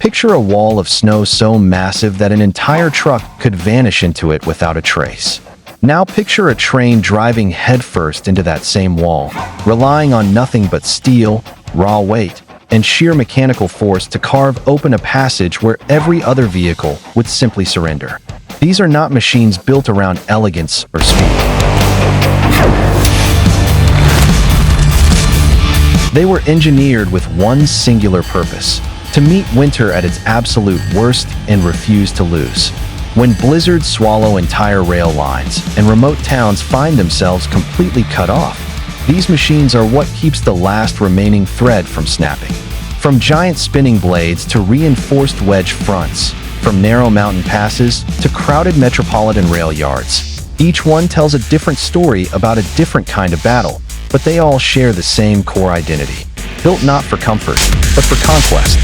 Picture a wall of snow so massive that an entire truck could vanish into it without a trace. Now picture a train driving headfirst into that same wall, relying on nothing but steel, raw weight, and sheer mechanical force to carve open a passage where every other vehicle would simply surrender. These are not machines built around elegance or speed. They were engineered with one singular purpose: to meet winter at its absolute worst and refuse to lose. When blizzards swallow entire rail lines and remote towns find themselves completely cut off, these machines are what keeps the last remaining thread from snapping. From giant spinning blades to reinforced wedge fronts, from narrow mountain passes to crowded metropolitan rail yards, each one tells a different story about a different kind of battle, but they all share the same core identity, built not for comfort, but for conquest.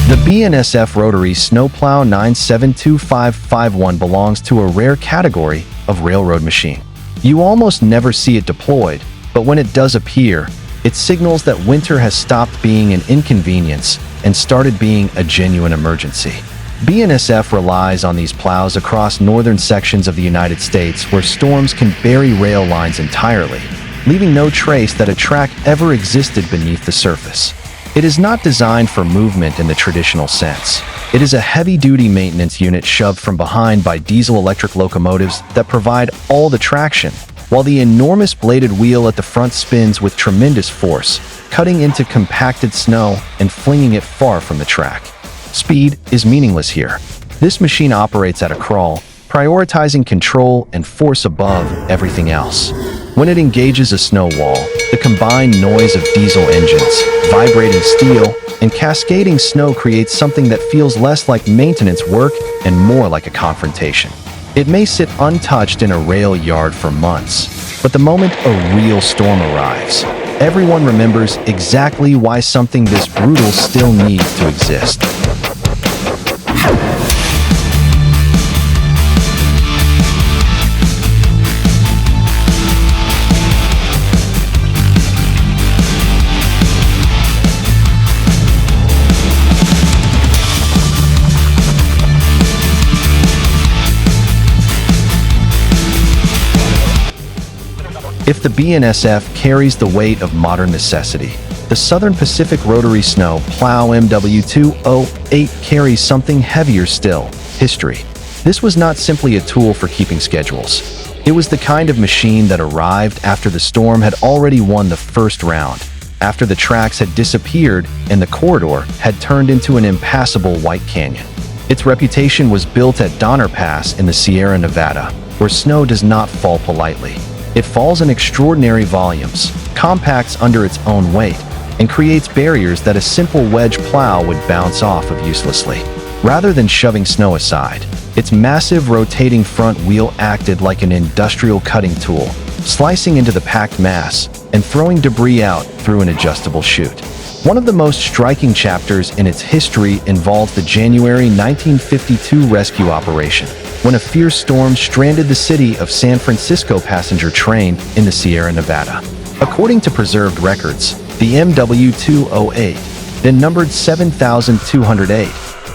The BNSF rotary snowplow 972551 belongs to a rare category of railroad machine. You almost never see it deployed, but when it does appear, it signals that winter has stopped being an inconvenience and started being a genuine emergency. BNSF relies on these plows across northern sections of the United States where storms can bury rail lines entirely, leaving no trace that a track ever existed beneath the surface. It is not designed for movement in the traditional sense. It is a heavy-duty maintenance unit shoved from behind by diesel-electric locomotives that provide all the traction, while the enormous bladed wheel at the front spins with tremendous force, cutting into compacted snow and flinging it far from the track. Speed is meaningless here. This machine operates at a crawl, prioritizing control and force above everything else. When it engages a snow wall, the combined noise of diesel engines, vibrating steel, and cascading snow creates something that feels less like maintenance work and more like a confrontation. It may sit untouched in a rail yard for months, but the moment a real storm arrives, everyone remembers exactly why something this brutal still needs to exist. If the BNSF carries the weight of modern necessity, the Southern Pacific Rotary Snow Plow MW208 carries something heavier still: history. This was not simply a tool for keeping schedules. It was the kind of machine that arrived after the storm had already won the first round, after the tracks had disappeared and the corridor had turned into an impassable white canyon. Its reputation was built at Donner Pass in the Sierra Nevada, where snow does not fall politely. It falls in extraordinary volumes, compacts under its own weight, and creates barriers that a simple wedge plow would bounce off of uselessly. Rather than shoving snow aside, its massive rotating front wheel acted like an industrial cutting tool, slicing into the packed mass and throwing debris out through an adjustable chute. One of the most striking chapters in its history involves the January 1952 rescue operation, when a fierce storm stranded the city of San Francisco passenger train in the Sierra Nevada. According to preserved records, the MW208, then numbered 7208,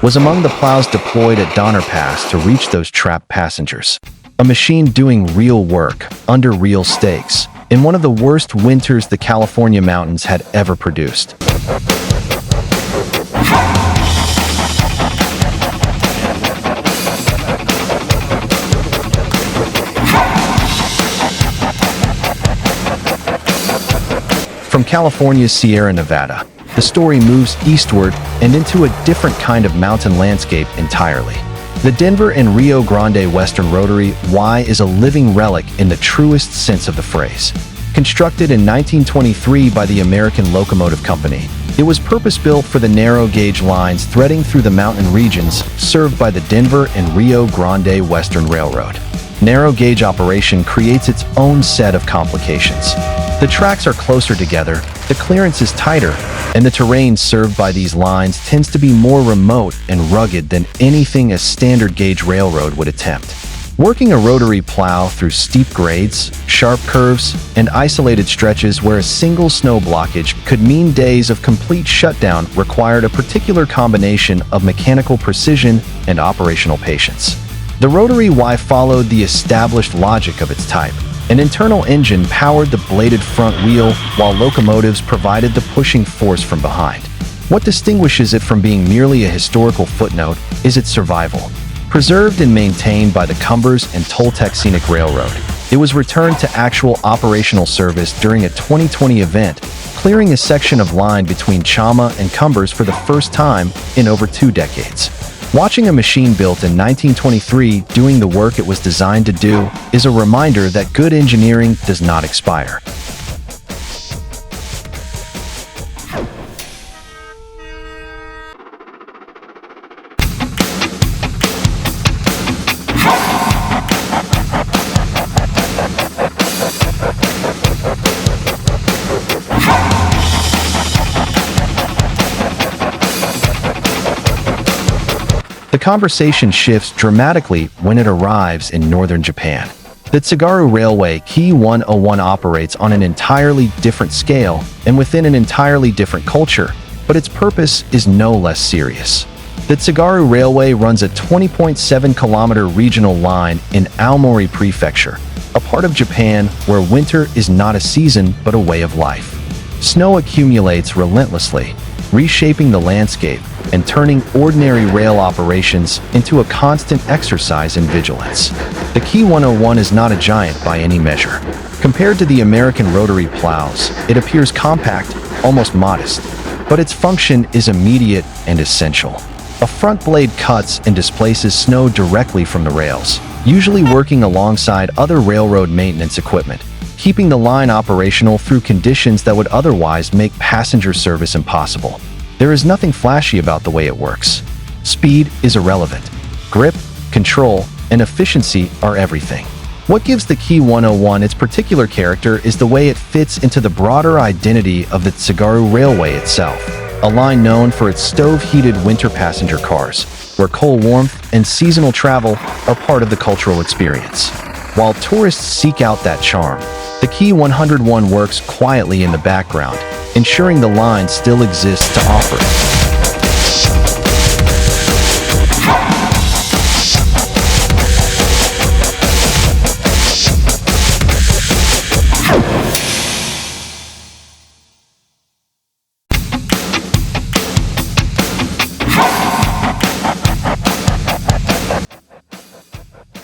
was among the plows deployed at Donner Pass to reach those trapped passengers. A machine doing real work, under real stakes, in one of the worst winters the California mountains had ever produced. From California's Sierra Nevada, the story moves eastward and into a different kind of mountain landscape entirely. The Denver and Rio Grande Western Rotary Y is a living relic in the truest sense of the phrase. Constructed in 1923 by the American Locomotive Company, it was purpose-built for the narrow-gauge lines threading through the mountain regions served by the Denver and Rio Grande Western Railroad. Narrow-gauge operation creates its own set of complications. The tracks are closer together, the clearance is tighter, and the terrain served by these lines tends to be more remote and rugged than anything a standard gauge railroad would attempt. Working a rotary plow through steep grades, sharp curves, and isolated stretches where a single snow blockage could mean days of complete shutdown required a particular combination of mechanical precision and operational patience. The rotary Y followed the established logic of its type. An internal engine powered the bladed front wheel, while locomotives provided the pushing force from behind. What distinguishes it from being merely a historical footnote is its survival. Preserved and maintained by the Cumbers and Toltec Scenic Railroad, it was returned to actual operational service during a 2020 event, clearing a section of line between Chama and Cumbers for the first time in over 2 decades. Watching a machine built in 1923 doing the work it was designed to do is a reminder that good engineering does not expire. The conversation shifts dramatically when it arrives in northern Japan. The Tsugaru Railway Key 101 operates on an entirely different scale and within an entirely different culture, but its purpose is no less serious. The Tsugaru Railway runs a 20.7-kilometer regional line in Aomori Prefecture, a part of Japan where winter is not a season but a way of life. Snow accumulates relentlessly, reshaping the landscape and turning ordinary rail operations into a constant exercise in vigilance. The Key 101 is not a giant by any measure. Compared to the American rotary plows, it appears compact, almost modest, but its function is immediate and essential. A front blade cuts and displaces snow directly from the rails, usually working alongside other railroad maintenance equipment, keeping the line operational through conditions that would otherwise make passenger service impossible. There is nothing flashy about the way it works. Speed is irrelevant. Grip, control, and efficiency are everything. What gives the Key 101 its particular character is the way it fits into the broader identity of the Tsugaru Railway itself, a line known for its stove-heated winter passenger cars, where cold warmth and seasonal travel are part of the cultural experience. While tourists seek out that charm, the Key 101 works quietly in the background, ensuring the line still exists to offer it.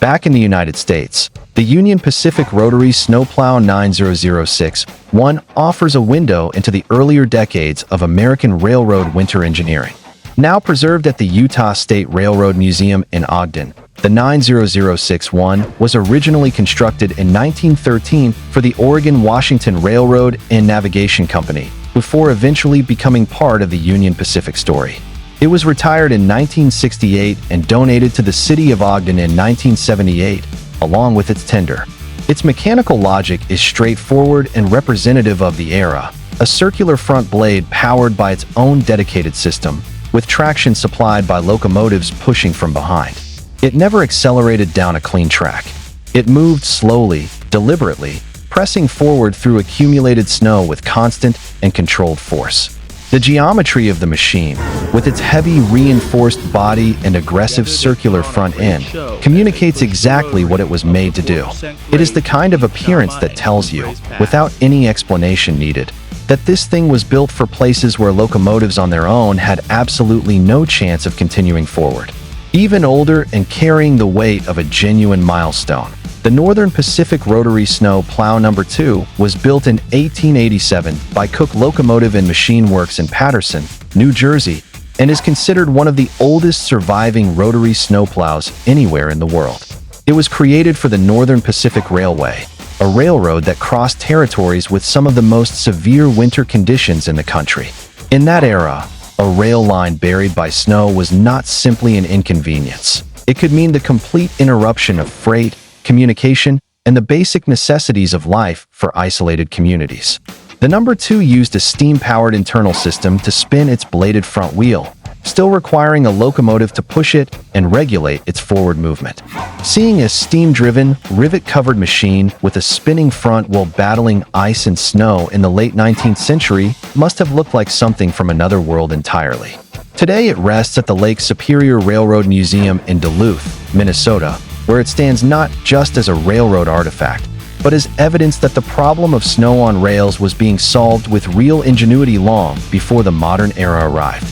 Back in the United States, the Union Pacific Rotary Snowplow 9006-1 offers a window into the earlier decades of American railroad winter engineering. Now preserved at the Utah State Railroad Museum in Ogden, the 9006-1 was originally constructed in 1913 for the Oregon-Washington Railroad and Navigation Company, before eventually becoming part of the Union Pacific story. It was retired in 1968 and donated to the city of Ogden in 1978, along with its tender. Its mechanical logic is straightforward and representative of the era, a circular front blade powered by its own dedicated system, with traction supplied by locomotives pushing from behind. It never accelerated down a clean track. It moved slowly, deliberately, pressing forward through accumulated snow with constant and controlled force. The geometry of the machine, with its heavy reinforced body and aggressive circular front end, communicates exactly what it was made to do. It is the kind of appearance that tells you, without any explanation needed, that this thing was built for places where locomotives on their own had absolutely no chance of continuing forward. Even older and carrying the weight of a genuine milestone, the Northern Pacific Rotary Snow Plow No. 2 was built in 1887 by Cook Locomotive and Machine Works in Paterson, New Jersey, and is considered one of the oldest surviving rotary snowplows anywhere in the world. It was created for the Northern Pacific Railway, a railroad that crossed territories with some of the most severe winter conditions in the country. In that era, a rail line buried by snow was not simply an inconvenience. It could mean the complete interruption of freight, communication, and the basic necessities of life for isolated communities. The No. 2 used a steam-powered internal system to spin its bladed front wheel, still requiring a locomotive to push it and regulate its forward movement. Seeing a steam-driven, rivet-covered machine with a spinning front while battling ice and snow in the late 19th century must have looked like something from another world entirely. Today it rests at the Lake Superior Railroad Museum in Duluth, Minnesota, where it stands not just as a railroad artifact, but as evidence that the problem of snow on rails was being solved with real ingenuity long before the modern era arrived.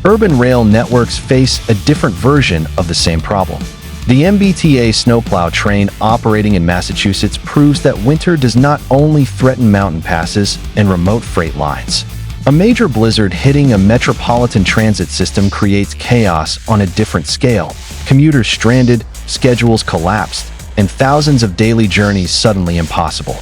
Urban rail networks face a different version of the same problem. The MBTA snowplow train operating in Massachusetts proves that winter does not only threaten mountain passes and remote freight lines. A major blizzard hitting a metropolitan transit system creates chaos on a different scale. Commuters stranded, schedules collapsed, and thousands of daily journeys suddenly impossible.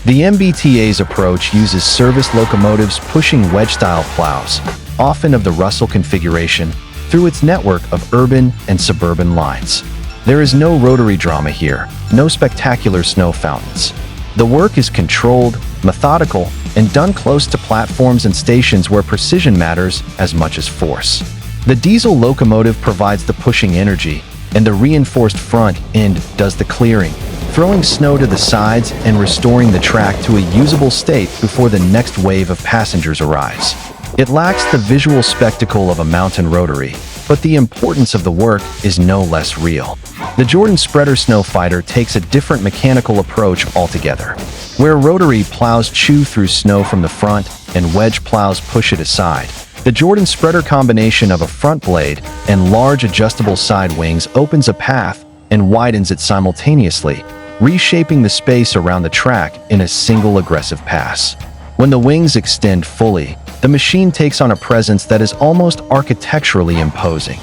The MBTA's approach uses service locomotives pushing wedge-style plows, often of the Russell configuration, through its network of urban and suburban lines. There is no rotary drama here, no spectacular snow fountains. The work is controlled, methodical, and done close to platforms and stations where precision matters as much as force. The diesel locomotive provides the pushing energy, and the reinforced front end does the clearing, throwing snow to the sides and restoring the track to a usable state before the next wave of passengers arrives. It lacks the visual spectacle of a mountain rotary, but the importance of the work is no less real. The Jordan Spreader Snow Fighter takes a different mechanical approach altogether. Where rotary plows chew through snow from the front and wedge plows push it aside, the Jordan Spreader combination of a front blade and large adjustable side wings opens a path and widens it simultaneously, reshaping the space around the track in a single aggressive pass. When the wings extend fully, the machine takes on a presence that is almost architecturally imposing,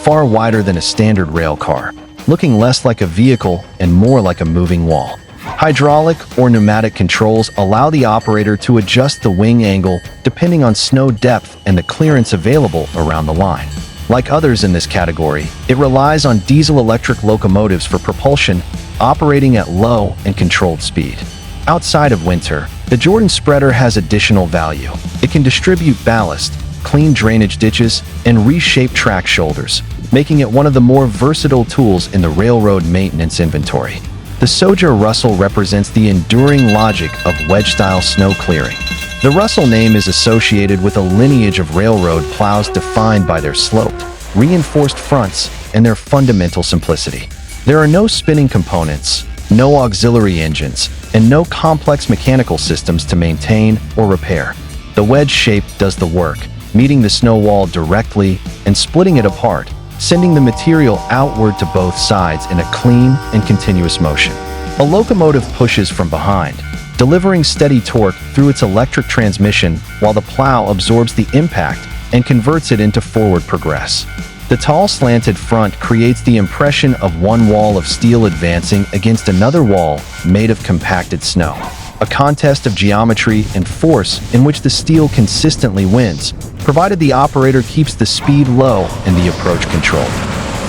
far wider than a standard rail car, looking less like a vehicle and more like a moving wall. Hydraulic or pneumatic controls allow the operator to adjust the wing angle depending on snow depth and the clearance available around the line. Like others in this category, it relies on diesel-electric locomotives for propulsion, operating at low and controlled speed. Outside of winter, the Jordan Spreader has additional value. It can distribute ballast, clean drainage ditches, and reshape track shoulders, making it one of the more versatile tools in the railroad maintenance inventory. The Soja Russell represents the enduring logic of wedge-style snow clearing. The Russell name is associated with a lineage of railroad plows defined by their sloped, reinforced fronts and their fundamental simplicity. There are no spinning components, no auxiliary engines, and no complex mechanical systems to maintain or repair. The wedge shape does the work, meeting the snow wall directly and splitting it apart, sending the material outward to both sides in a clean and continuous motion. A locomotive pushes from behind, delivering steady torque through its electric transmission while the plow absorbs the impact and converts it into forward progress. The tall slanted front creates the impression of one wall of steel advancing against another wall made of compacted snow. A contest of geometry and force in which the steel consistently wins, provided the operator keeps the speed low and the approach controlled.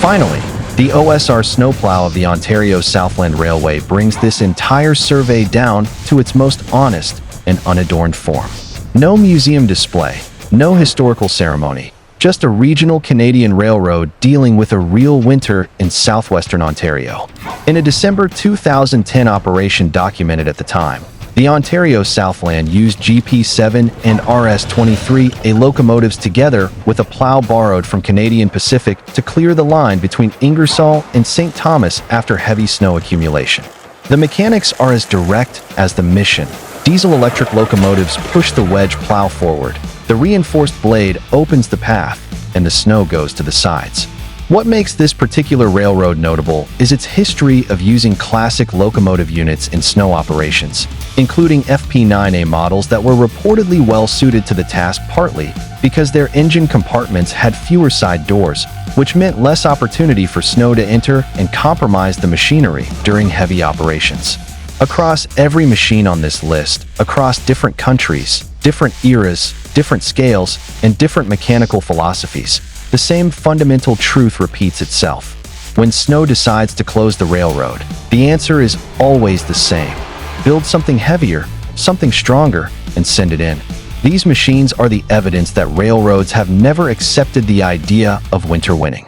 Finally, the OSR snowplow of the Ontario Southland Railway brings this entire survey down to its most honest and unadorned form. No museum display, no historical ceremony, just a regional Canadian railroad dealing with a real winter in southwestern Ontario. In a December 2010 operation documented at the time, the Ontario Southland used GP7 and RS-23A locomotives together with a plow borrowed from Canadian Pacific to clear the line between Ingersoll and St. Thomas after heavy snow accumulation. The mechanics are as direct as the mission. Diesel-electric locomotives push the wedge plow forward. The reinforced blade opens the path, and the snow goes to the sides. What makes this particular railroad notable is its history of using classic locomotive units in snow operations, including FP9A models that were reportedly well suited to the task, partly because their engine compartments had fewer side doors, which meant less opportunity for snow to enter and compromise the machinery during heavy operations. Across every machine on this list, across different countries, different eras, different scales, and different mechanical philosophies, the same fundamental truth repeats itself. When snow decides to close the railroad, the answer is always the same. Build something heavier, something stronger, and send it in. These machines are the evidence that railroads have never accepted the idea of winter winning.